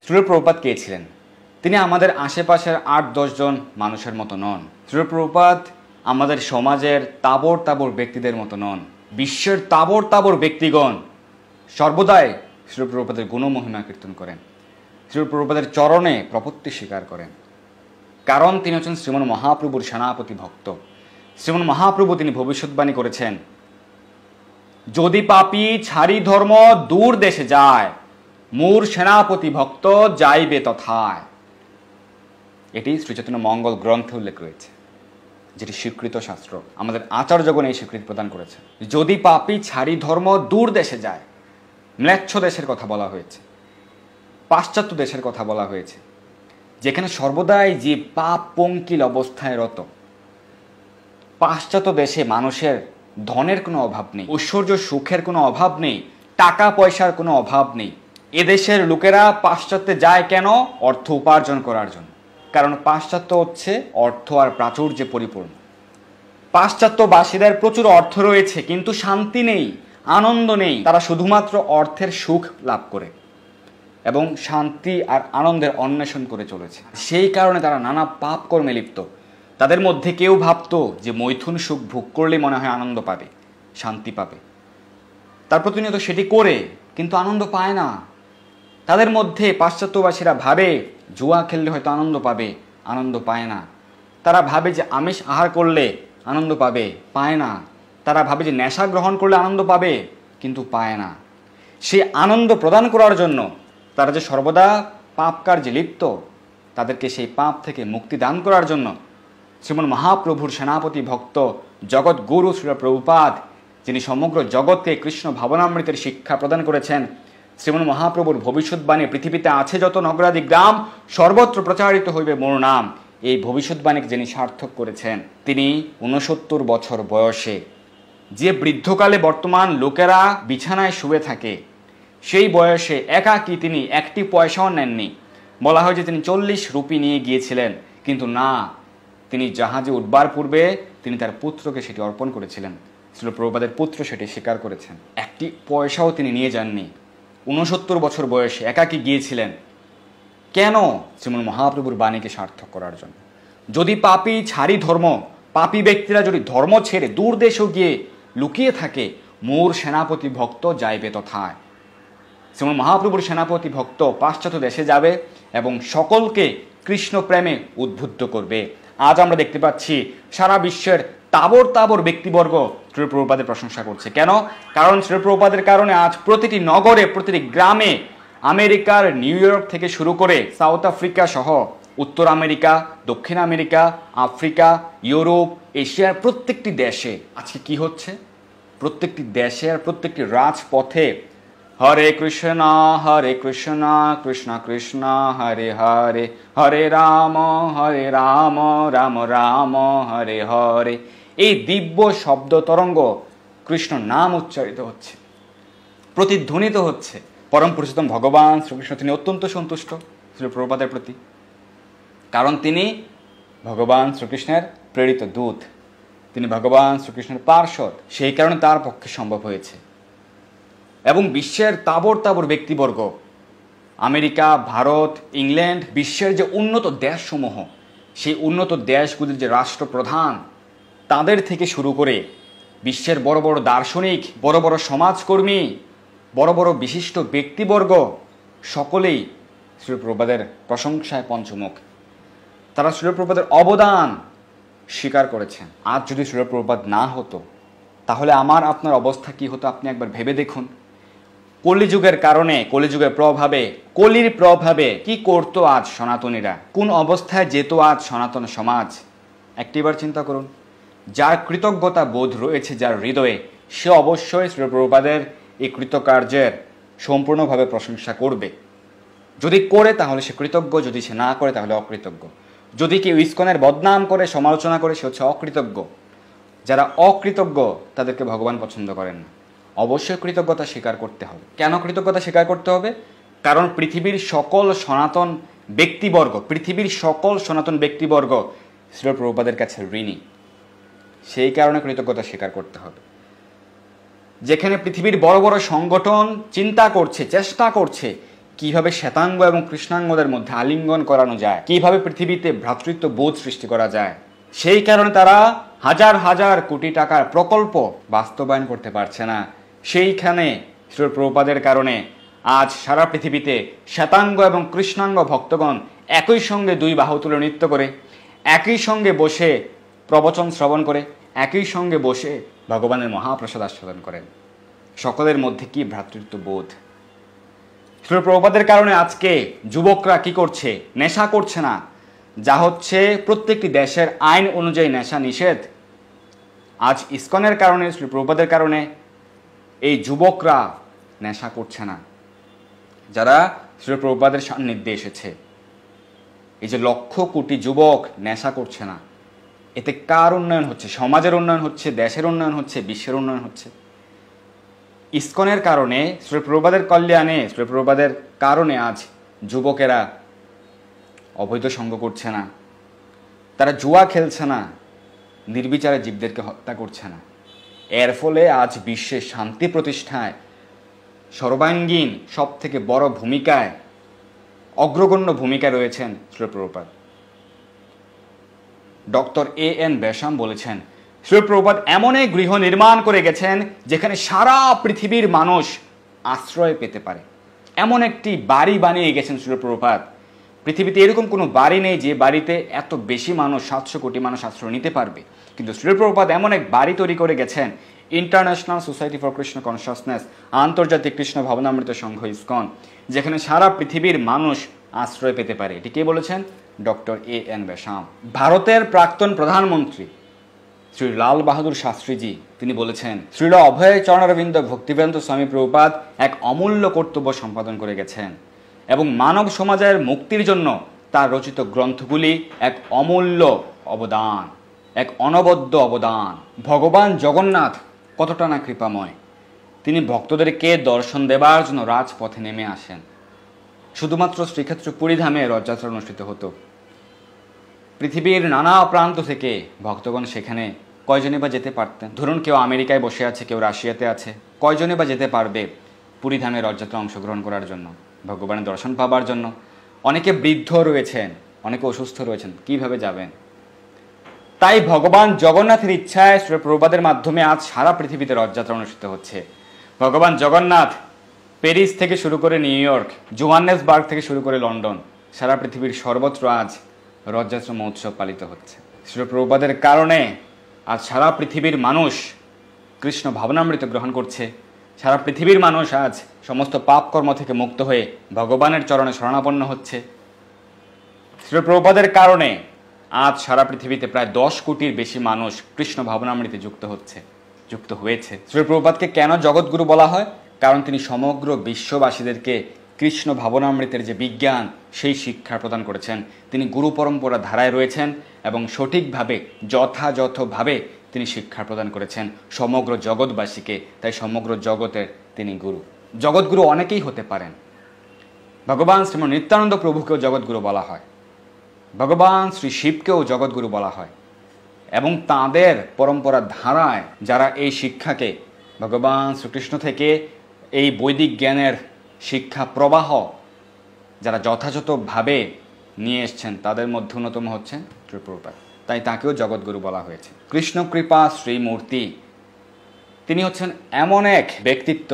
শ্রীল প্রভুপাদ কে ছিলেন? তিনি আমাদের আশেপাশের ৮-১০ জন মানুষের মতো নন। শ্রীল প্রভুপাদ আমাদের সমাজের তাবর তাবর ব্যক্তিদের মতো নন। বিশ্বের তাবর তাবর ব্যক্তিগণ সর্বদাই শ্রীল প্রভুপাদের গুণমহিমা কীর্তন করেন, শ্রীল প্রভুপাদের চরণে প্রপত্তি স্বীকার করেন। কারণ তিনি হচ্ছেন শ্রীমন মহাপ্রভুর সেনাপতি ভক্ত। শ্রীমন মহাপ্রভু তিনি ভবিষ্যৎবাণী করেছেন, যদি পাপী ছাড়ি ধর্ম দূর দেশে যায়, মোর সেনাপতি ভক্ত যাইবে তথায়। এটি শ্রীচৈতন্য মঙ্গল গ্রন্থে উল্লেখ রয়েছে, যেটি স্বীকৃত শাস্ত্র। আমাদের আচার্যগণ এই স্বীকৃতি প্রদান করেছে। যদি পাপী ছাড়ি ধর্ম দূর দেশে যায়, ম্লেচ্ছ দেশের কথা বলা হয়েছে, পাশ্চাত্য দেশের কথা বলা হয়েছে, যেখানে সর্বদাই যে পাপ পঙ্কিল অবস্থায় রত। পাশ্চাত্য দেশে মানুষের ধনের কোনো অভাব নেই, ঐশ্বর্য সুখের কোনো অভাব নেই, টাকা পয়সার কোনো অভাব নেই। এদেশের লোকেরা পাশ্চাত্যে যায় কেন? অর্থ উপার্জন করার জন্য। কারণ পাশ্চাত্য হচ্ছে অর্থ আর প্রাচুর্যে পরিপূর্ণ। পাশ্চাত্যবাসীদের প্রচুর অর্থ রয়েছে, কিন্তু শান্তি নেই, আনন্দ নেই। তারা শুধুমাত্র অর্থের সুখ লাভ করে এবং শান্তি আর আনন্দের অন্বেষণ করে চলেছে। সেই কারণে তারা নানা পাপ কর্মে লিপ্ত। তাদের মধ্যে কেউ ভাবতো যে মৈথুন সুখ ভোগ করলে মনে হয় আনন্দ পাবে, শান্তি পাবে। তার প্রতিনিয়ত সেটি করে কিন্তু আনন্দ পায় না। তাদের মধ্যে পাশ্চাত্যবাসীরা ভাবে জুয়া খেললে হয়তো আনন্দ পাবে, আনন্দ পায় না। তারা ভাবে যে আমিষ আহার করলে আনন্দ পাবে, পায় না। তারা ভাবে যে নেশা গ্রহণ করলে আনন্দ পাবে, কিন্তু পায় না। সেই আনন্দ প্রদান করার জন্য তারা যে সর্বদা পাপ কার্যে লিপ্ত, তাদেরকে সেই পাপ থেকে মুক্তি দান করার জন্য শ্রীমন মহাপ্রভুর সেনাপতি ভক্ত জগৎ গুরু শ্রীল প্রভুপাদ, যিনি সমগ্র জগৎকে কৃষ্ণ ভাবনামৃতের শিক্ষা প্রদান করেছেন, শ্রীমন মহাপ্রভুর ভবিষ্যৎবাণী পৃথিবীতে আছে যত নগরাদি গ্রাম সর্বত্র প্রচারিত হইবে মোর নাম, এই ভবিষ্যৎবাণীকে যিনি সার্থক করেছেন, তিনি ৬৯ বছর বয়সে, যে বৃদ্ধকালে বর্তমান লোকেরা বিছানায় শুয়ে থাকে, সেই বয়সে একাকী তিনি একটি পয়সাও নেননি। বলা হয় যে তিনি ৪০ রুপি নিয়ে গিয়েছিলেন, কিন্তু না, তিনি জাহাজে উঠবার পূর্বে তিনি তার পুত্রকে সেটি অর্পণ করেছিলেন। শ্রীল প্রভুপাদের পুত্র সেটি স্বীকার করেছেন। একটি পয়সাও তিনি নিয়ে যাননি। ৬৯ বছর বয়সে একাকী গিয়েছিলেন। কেন? শ্রীমন মহাপ্রভুর বাণীকে সার্থক করার জন্য। যদি পাপী ছাড়ি ধর্ম, পাপী ব্যক্তিরা যদি ধর্ম ছেড়ে দূর দেশেও গিয়ে লুকিয়ে থাকে, মোর সেনাপতি ভক্ত যাইবে তথায়। শ্রীমন মহাপ্রভুর সেনাপতি ভক্ত পাশ্চাত্য দেশে যাবে এবং সকলকে কৃষ্ণ প্রেমে উদ্বুদ্ধ করবে। আজ আমরা দেখতে পাচ্ছি সারা বিশ্বের তাবর তাবর ব্যক্তিবর্গ শ্রীল প্রভুপাদের প্রশংসা করছে। কেন? কারণ শ্রীল প্রভুপাদের কারণে আজ প্রতিটি নগরে, প্রতিটি গ্রামে, আমেরিকার নিউ ইয়র্ক থেকে শুরু করে সাউথ আফ্রিকা সহ উত্তর আমেরিকা, দক্ষিণ আমেরিকা, আফ্রিকা, ইউরোপ, এশিয়ার প্রত্যেকটি দেশে আজকে কি হচ্ছে? প্রত্যেকটি দেশে আর প্রত্যেকটি রাজপথে হরে কৃষ্ণ কৃষ্ণ কৃষ্ণ হরে হরে, হরে রাম রাম রাম হরে হরে, এই দিব্য শব্দ তরঙ্গ কৃষ্ণ নাম উচ্চারিত হচ্ছে, প্রতিধ্বনিত হচ্ছে। পরম পুরুষোত্তম ভগবান শ্রীকৃষ্ণ তিনি অত্যন্ত সন্তুষ্ট শ্রী প্রভুপাদের প্রতি, কারণ তিনি ভগবান শ্রীকৃষ্ণের প্রেরিত দূত, তিনি ভগবান শ্রীকৃষ্ণের পার্ষদ। সেই কারণে তার পক্ষে সম্ভব হয়েছে। এবং বিশ্বের তাবর তাবর ব্যক্তিবর্গ, আমেরিকা, ভারত, ইংল্যান্ড, বিশ্বের যে উন্নত দেশসমূহ, সেই উন্নত দেশগুলির যে রাষ্ট্রপ্রধান, তাদের থেকে শুরু করে বিশ্বের বড় বড় দার্শনিক, বড় বড় সমাজকর্মী, বড় বড় বিশিষ্ট ব্যক্তিবর্গ সকলেই শ্রীল প্রভুপাদের প্রশংসায় পঞ্চমুখ। তারা শ্রীল প্রভুপাদের অবদান স্বীকার করেছেন। আজ যদি শ্রীল প্রভুপাদ না হতো, তাহলে আমার আপনার অবস্থা কি হতো আপনি একবার ভেবে দেখুন। কলিযুগের কারণে, কলিযুগের প্রভাবে, কলির প্রভাবে কি করতো আজ সনাতনীরা? কোন অবস্থায় যেত আজ সনাতন সমাজ? একটিবার চিন্তা করুন। যার কৃতজ্ঞতা বোধ রয়েছে যার হৃদয়ে, সে অবশ্যই শ্রীল প্রভুপাদের এই কৃতকার্যের সম্পূর্ণভাবে প্রশংসা করবে। যদি করে তাহলে সে কৃতজ্ঞ, যদি সে না করে তাহলে অকৃতজ্ঞ। যদি কেউ ইসকনের বদনাম করে, সমালোচনা করে, সে হচ্ছে অকৃতজ্ঞ। যারা অকৃতজ্ঞ তাদেরকে ভগবান পছন্দ করেন না। অবশ্যই কৃতজ্ঞতা স্বীকার করতে হবে। কেন কৃতজ্ঞতা স্বীকার করতে হবে? কারণ পৃথিবীর সকল সনাতন ব্যক্তিবর্গ শ্রীল প্রভুপাদের কাছে ঋণী। সেই কারণে কৃতজ্ঞতা স্বীকার করতে হবে। যেখানে পৃথিবীর বড় বড় সংগঠন চিন্তা করছে, চেষ্টা করছে কিভাবে শ্বেতাঙ্গ এবং কৃষ্ণাঙ্গদের মধ্যে আলিঙ্গন করানো যায়, কিভাবে পৃথিবীতে ভ্রাতৃত্ব বোধ সৃষ্টি করা যায়। সেই কারণে তারা হাজার হাজার কোটি টাকার প্রকল্প বাস্তবায়ন করতে পারছে না। সেইখানে শ্রী প্রভুপাদের কারণে আজ সারা পৃথিবীতে শ্বেতাঙ্গ এবং কৃষ্ণাঙ্গ ভক্তগণ একই সঙ্গে দুই বাহু তুলে নৃত্য করে, একই সঙ্গে বসে প্রবচন শ্রবণ করে, একই সঙ্গে বসে ভগবানের মহাপ্রসাদ আস্বাদন করেন। সকলের মধ্যে কি ভ্রাতৃত্ব বোধ। শ্রী প্রভুপাদের কারণে আজকে যুবকরা কি করছে? নেশা করছে না, যা হচ্ছে প্রত্যেকটি দেশের আইন অনুযায়ী নেশা নিষেধ। আজ ইসকনের কারণে, শ্রী প্রভুপাদের কারণে এই যুবকরা নেশা করছে না, যারা শ্রী প্রভুপাদের সান্নিধ্যে এসেছে। এই যে লক্ষ কোটি যুবক নেশা করছে না, এতে কার উন্নয়ন হচ্ছে? সমাজের উন্নয়ন হচ্ছে, দেশের উন্নয়ন হচ্ছে, বিশ্বের উন্নয়ন হচ্ছে। ইসকনের কারণে, শ্রী প্রভুপাদের কল্যাণে, শ্রী প্রভুপাদের কারণে আজ যুবকেরা অবৈধ সঙ্গ করছে না, তারা জুয়া খেলছে না, নির্বিচারে জীবদেরকে হত্যা করছে না। এর ফলে আজ বিশ্বে শান্তি প্রতিষ্ঠায় সর্বাঙ্গীন সব থেকে বড় ভূমিকায়, অগ্রগণ্য ভূমিকায় রয়েছেন শ্রী প্রভুপাদ। Doctor A.N. বেশাম বলেছেন, শ্রী প্রভুপাদ এমন এক গৃহ নির্মাণ করে গেছেন যেখানে সারা পৃথিবীর মানুষ আশ্রয় পেতে পারে। এমন একটি বাড়ি বানিয়ে গেছেন শ্রী প্রভুপাদ। পৃথিবীতে এরকম কোনো বাড়ি নেই যে বাড়িতে এত বেশি মানুষ, 700 কোটি মানুষ আশ্রয় নিতে পারবে। কিন্তু শ্রী প্রভুপাদ এমন এক বাড়ি তৈরি করে গেছেন, international society for Krishna consciousness, আন্তর্জাতিক কৃষ্ণ ভাবনামৃত সংঘ ইসকন, যেখানে সারা পৃথিবীর মানুষ আশ্রয় পেতে পারে। এটি কে বলেছেন? Doctor A.N. বেশাম। ভারতের প্রাক্তন প্রধানমন্ত্রী শ্রী লাল বাহাদুর শাস্ত্রীজি তিনি বলেছেন, শ্রীল অভয় চরণারবিন্দ ভক্তিবেদান্ত স্বামী প্রভুপাদ এক অমূল্য কর্তব্য সম্পাদন করে গেছেন এবং মানব সমাজের মুক্তির জন্য তার রচিত গ্রন্থগুলি এক অমূল্য অবদান, এক অনবদ্য অবদান। ভগবান জগন্নাথ কতটা না কৃপাময়, তিনি ভক্তদেরকে দর্শন দেবার জন্য রাজপথে নেমে আসেন। শুধুমাত্র শ্রীক্ষেত্র পুরীধামে রথযাত্রা অনুষ্ঠিত হতো। পৃথিবীর নানা প্রান্ত থেকে ভক্তগণ সেখানে কয়জনে বা যেতে পারতেন? ধরুন কেউ আমেরিকায় বসে আছে, কেউ রাশিয়াতে আছে, কয়জনে বা যেতে পারবে পুরীধামে রথযাত্রা অংশগ্রহণ করার জন্য, ভগবানের দর্শন পাবার জন্য? অনেকে বৃদ্ধ রয়েছেন, অনেকে অসুস্থ রয়েছেন, কিভাবে যাবেন? তাই ভগবান জগন্নাথের ইচ্ছায় শ্রী প্রভুপাদের মাধ্যমে আজ সারা পৃথিবীতে রথযাত্রা অনুষ্ঠিত হচ্ছে। ভগবান জগন্নাথ প্যারিস থেকে শুরু করে নিউ ইয়র্ক, জোহান্নেসবার্গ থেকে শুরু করে লন্ডন, সারা পৃথিবীর সর্বত্র আজ রথযাত্রা মহোৎসব পালিত হচ্ছে। শ্রী প্রভুপাদের কারণে আজ সারা পৃথিবীর মানুষ কৃষ্ণ ভাবনামৃত গ্রহণ করছে। সারা পৃথিবীর মানুষ আজ সমস্ত পাপ কর্ম থেকে মুক্ত হয়ে ভগবানের চরণে শরণাপন্ন হচ্ছে। শ্রী প্রভুপাদের কারণে আজ সারা পৃথিবীতে প্রায় 10 কোটির বেশি মানুষ কৃষ্ণ ভাবনামৃতে যুক্ত হয়েছে। শ্রী প্রভুপাদকে কেন জগৎগুরু বলা হয়? কারণ তিনি সমগ্র বিশ্ববাসীদেরকে কৃষ্ণ ভাবনামৃতের যে বিজ্ঞান, সেই শিক্ষা প্রদান করেছেন। তিনি গুরু পরম্পরা ধারায় রয়েছেন এবং সঠিকভাবে, যথাযথভাবে তিনি শিক্ষা প্রদান করেছেন সমগ্র জগৎবাসীকে। তাই সমগ্র জগতের তিনি গুরু। জগৎগুরু অনেকেই হতে পারেন। ভগবান শ্রীমন নিত্যানন্দ প্রভুকেও জগৎগুরু বলা হয়, ভগবান শ্রী শিবকেও জগৎগুরু বলা হয়, এবং তাঁদের পরম্পরার ধারায় যারা এই শিক্ষাকে, ভগবান শ্রীকৃষ্ণ থেকে এই বৈদিক জ্ঞানের শিক্ষা প্রবাহ যারা যথাযথভাবে নিয়ে এসছেন, তাদের মধ্যে অন্যতম হচ্ছেন শ্রী প্রভুপাদ। তাই তাকেও জগৎগুরু বলা হয়েছে। কৃষ্ণ কৃপা শ্রীমূর্তি, তিনি হচ্ছেন এমন এক ব্যক্তিত্ব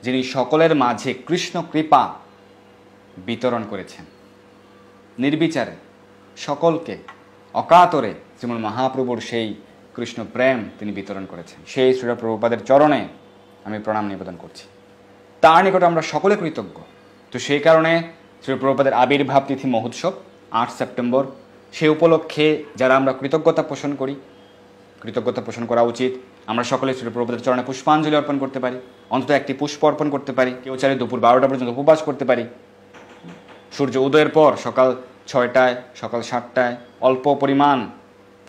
যিনি সকলের মাঝে কৃষ্ণ কৃপা বিতরণ করেছেন, নির্বিচারে সকলকে অকাতরে যেমন মহাপ্রভুর সেই কৃষ্ণ প্রেম তিনি বিতরণ করেছেন। সেই শ্রী প্রভুপাদের চরণে আমি প্রণাম নিবেদন করছি। তার নিকট আমরা সকলে কৃতজ্ঞ। তো সেই কারণে শ্রী প্রভুপাদের আবির্ভাব তিথি মহোৎসব 8 সেপ্টেম্বর, সে উপলক্ষে যারা আমরা কৃতজ্ঞতা পোষণ করি, কৃতজ্ঞতা পোষণ করা উচিত। আমরা সকলে শ্রী প্রভুপাদের চরণে পুষ্পাঞ্জলি অর্পণ করতে পারি, অন্তত একটি পুষ্প অর্পণ করতে পারি। কেউ চাইলে দুপুর 12টা পর্যন্ত উপবাস করতে পারি। সূর্য উদয়ের পর সকাল 6টায়, সকাল 7টায় অল্প পরিমাণ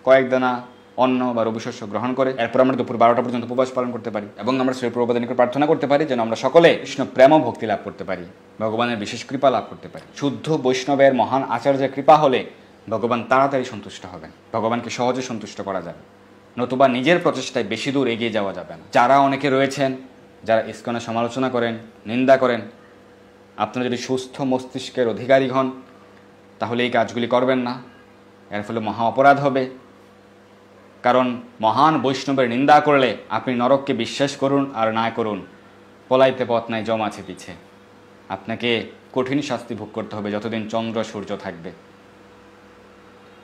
কয়েক দানা অন্ন বা রবিশস্য গ্রহণ করে এরপর আমরা দুপুর 12টা পর্যন্ত উপবাস পালন করতে পারি এবং আমরা শ্রী প্রভুপাদের নিকট প্রার্থনা করতে পারি যেন আমরা সকলে কৃষ্ণ প্রেম ও ভক্তি লাভ করতে পারি, ভগবানের বিশেষ কৃপা লাভ করতে পারি। শুদ্ধ বৈষ্ণবের মহান আচার্যের কৃপা হলে ভগবান তাড়াতাড়ি সন্তুষ্ট হবেন, ভগবানকে সহজে সন্তুষ্ট করা যাবে, নতুবা নিজের প্রচেষ্টায় বেশি দূর এগিয়ে যাওয়া যাবে না। যারা অনেকে রয়েছেন যারা ইসকনের সমালোচনা করেন, নিন্দা করেন, আপনারা যদি সুস্থ মস্তিষ্কের অধিকারী হন তাহলে এই কাজগুলি করবেন না, এর ফলে মহা অপরাধ হবে। কারণ মহান বৈষ্ণবের নিন্দা করলে আপনি নরককে বিশ্বাস করুন আর না করুন, পলাইতে পথ নাই জম আছে পিছে। আপনাকে কঠিন শাস্তি ভোগ করতে হবে যতদিন চন্দ্র সূর্য থাকবে।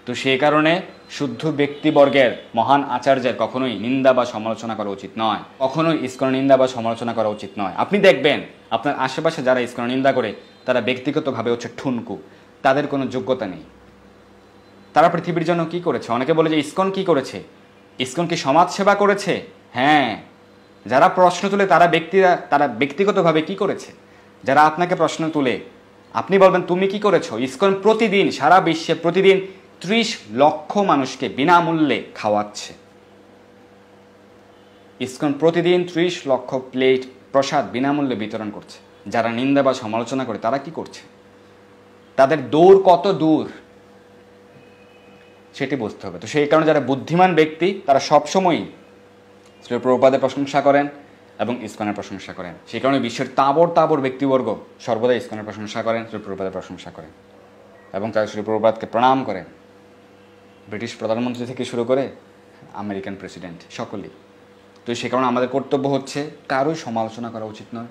তো সেই কারণে শুদ্ধ ব্যক্তিবর্গের, মহান আচার্যের কখনোই নিন্দা বা সমালোচনা করা উচিত নয়, কখনোই ইসকন নিন্দা বা সমালোচনা করা উচিত নয়। আপনি দেখবেন আপনার আশেপাশে যারা ইসকন নিন্দা করে তারা ব্যক্তিগতভাবে হচ্ছে ঠুনকু, তাদের কোনো যোগ্যতা নেই। তারা পৃথিবীর জন্য কি করেছে? অনেকে বলে যে ইসকন কি করেছে, ইসকন কি সমাজ সেবা করেছে? হ্যাঁ, যারা প্রশ্ন তুলে তারা ব্যক্তিগতভাবে কি করেছে? যারা আপনাকে প্রশ্ন তুলে আপনি বলবেন তুমি কি করেছো? ইসকন প্রতিদিন সারা বিশ্বে প্রতিদিন 30 লক্ষ মানুষকে বিনামূল্যে খাওয়াচ্ছে। ইসকন প্রতিদিন 30 লক্ষ প্লেট প্রসাদ বিনামূল্যে বিতরণ করছে। যারা নিন্দা বা সমালোচনা করে তারা কি করছে? তাদের দৌড় কত দূর সেটি বুঝতে হবে। তো সেই কারণে যারা বুদ্ধিমান ব্যক্তি তারা সবসময়ই শ্রী প্রভুপাদের প্রশংসা করেন এবং ইসকনের প্রশংসা করেন। সেই কারণে বিশ্বের তাবর ব্যক্তিবর্গ সর্বদা ইসকনের প্রশংসা করেন, শ্রী প্রভুপাদের প্রশংসা করেন এবং তারা শ্রী প্রভুপাদকে প্রণাম করেন। ব্রিটিশ প্রধানমন্ত্রী থেকে শুরু করে আমেরিকান প্রেসিডেন্ট সকলেই। তো সে কারণে আমাদের কর্তব্য হচ্ছে কারোই সমালোচনা করা উচিত নয়,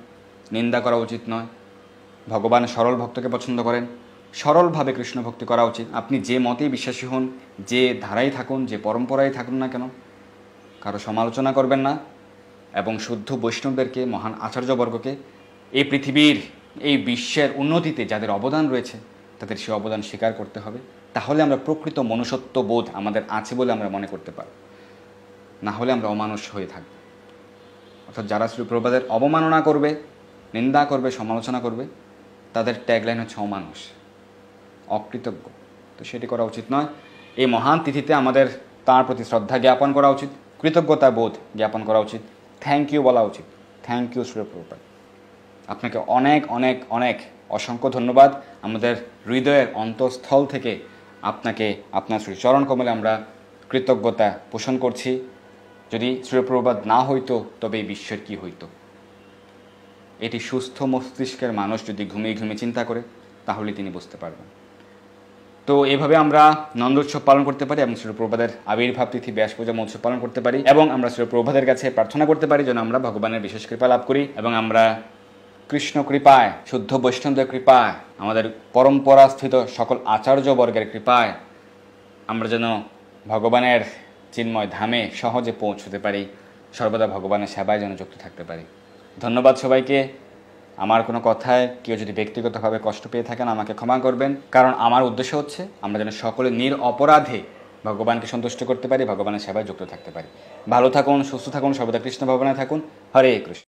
নিন্দা করা উচিত নয়। ভগবান সরল ভক্তকে পছন্দ করেন, সরলভাবে কৃষ্ণ ভক্তি করা উচিত। আপনি যে মতেই বিশ্বাসী হন, যে ধারায় থাকুন, যে পরম্পরায় থাকুন না কেন, কারো সমালোচনা করবেন না। এবং শুদ্ধ বৈষ্ণবদেরকে, মহান আচার্যবর্গকে, এই পৃথিবীর, এই বিশ্বের উন্নতিতে যাদের অবদান রয়েছে তাদের সেই অবদান স্বীকার করতে হবে। তাহলে আমরা প্রকৃত মনুষ্যত্ব বোধ আমাদের আছে বলে আমরা মনে করতে পারি, না হলে আমরা অমানুষ হয়ে থাকব। অর্থাৎ যারা শ্রী প্রভুপাদের অবমাননা করবে, নিন্দা করবে, সমালোচনা করবে, তাদের ট্যাগলাইন হচ্ছে অমানুষ, অকৃতজ্ঞ। তো সেটি করা উচিত নয়। এই মহান তিথিতে আমাদের তাঁর প্রতি শ্রদ্ধা জ্ঞাপন করা উচিত, কৃতজ্ঞতা বোধ জ্ঞাপন করা উচিত, থ্যাংক ইউ বলা উচিত। থ্যাংক ইউ শ্রী প্রভুপাদ, আপনাকে অনেক অনেক অনেক অসংখ্য ধন্যবাদ। আমাদের হৃদয়ের অন্তঃস্থল থেকে আপনাকে আপনার শ্রী চরণ কমলে আমরা কৃতজ্ঞতা পোষণ করছি। যদি শ্রী প্রভুপাদ না হইতো তবে এই বিশ্বের কি হইতো? এটি সুস্থ মস্তিষ্কের মানুষ যদি ঘুমিয়ে ঘুমিয়ে চিন্তা করে তাহলে তিনি বুঝতে পারবেন। তো এভাবে আমরা নন্দোৎসব পালন করতে পারি এবং শ্রী প্রভুপাদের আবির্ভাব তিথি ব্যাস পূজা মহোৎসব পালন করতে পারি এবং আমরা শ্রী প্রভুপাদের কাছে প্রার্থনা করতে পারি যেন আমরা ভগবানের বিশেষ কৃপা লাভ করি এবং আমরা কৃষ্ণ কৃপায়, শুদ্ধ বৈষ্ণবদের কৃপায়, আমাদের পরম্পরা স্থিত সকল আচার্যবর্গের কৃপায় আমরা যেন ভগবানের চিন্ময় ধামে সহজে পৌঁছতে পারি, সর্বদা ভগবানের সেবায় যেন যুক্ত থাকতে পারি। ধন্যবাদ সবাইকে। আমার কোনো কথায় কেউ যদি ব্যক্তিগতভাবে কষ্ট পেয়ে থাকেন আমাকে ক্ষমা করবেন, কারণ আমার উদ্দেশ্য হচ্ছে আমরা যেন সকলে নিরপরাধে ভগবানকে সন্তুষ্ট করতে পারি, ভগবানের সেবায় যুক্ত থাকতে পারি। ভালো থাকুন, সুস্থ থাকুন, সর্বদা কৃষ্ণ ভগবানে থাকুন। হরে কৃষ্ণ।